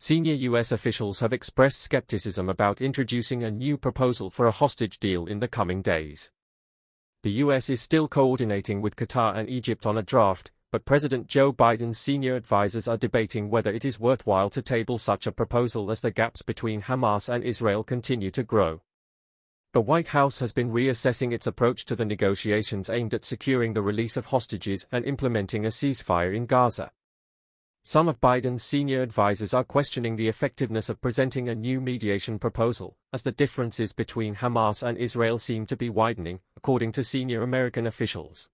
Senior U.S. officials have expressed skepticism about introducing a new proposal for a hostage deal in the coming days. The U.S. is still coordinating with Qatar and Egypt on a draft, but President Joe Biden's senior advisors are debating whether it is worthwhile to table such a proposal as the gaps between Hamas and Israel continue to grow. The White House has been reassessing its approach to the negotiations aimed at securing the release of hostages and implementing a ceasefire in Gaza. Some of Biden's senior advisors are questioning the effectiveness of presenting a new mediation proposal, as the differences between Hamas and Israel seem to be widening, according to senior American officials.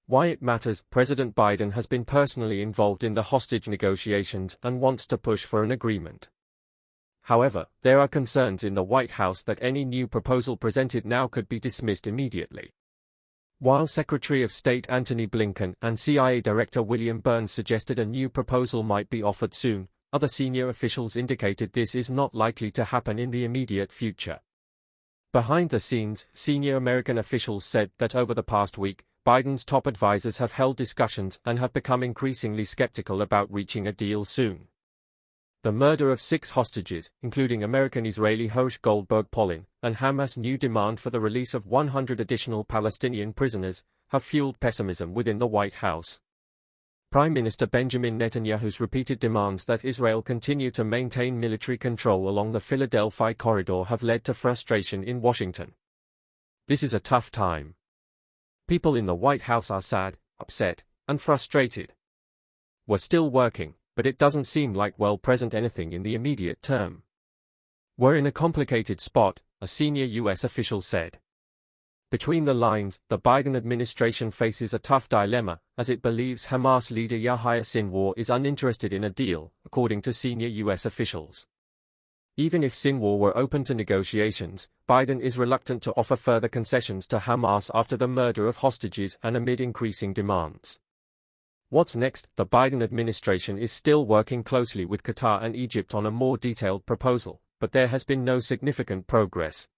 Why it matters: President Biden has been personally involved in the hostage negotiations and wants to push for an agreement. However, there are concerns in the White House that any new proposal presented now could be dismissed immediately. While Secretary of State Antony Blinken and CIA Director William Burns suggested a new proposal might be offered soon, other senior officials indicated this is not likely to happen in the immediate future. Behind the scenes, senior American officials said that over the past week, Biden's top advisors have held discussions and have become increasingly skeptical about reaching a deal soon. The murder of 6 hostages, including American-Israeli Hosh Goldberg-Polin, and Hamas' new demand for the release of 100 additional Palestinian prisoners, have fueled pessimism within the White House. Prime Minister Benjamin Netanyahu's repeated demands that Israel continue to maintain military control along the Philadelphia corridor have led to frustration in Washington. This is a tough time. People in the White House are sad, upset, and frustrated. We're still working, but it doesn't seem like we'll present anything in the immediate term. We're in a complicated spot, a senior U.S. official said. Between the lines, the Biden administration faces a tough dilemma, as it believes Hamas leader Yahya Sinwar is uninterested in a deal, according to senior U.S. officials. Even if Sinwar were open to negotiations, Biden is reluctant to offer further concessions to Hamas after the murder of hostages and amid increasing demands. What's next? The Biden administration is still working closely with Qatar and Egypt on a more detailed proposal, but there has been no significant progress.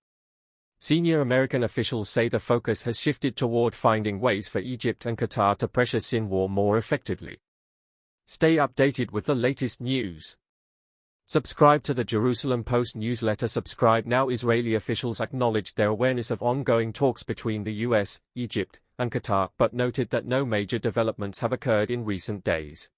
Senior American officials say the focus has shifted toward finding ways for Egypt and Qatar to pressure Sinwar more effectively. Stay updated with the latest news. Subscribe to the Jerusalem Post newsletter. Subscribe now. Israeli officials acknowledged their awareness of ongoing talks between the US, Egypt, and Qatar, but noted that no major developments have occurred in recent days.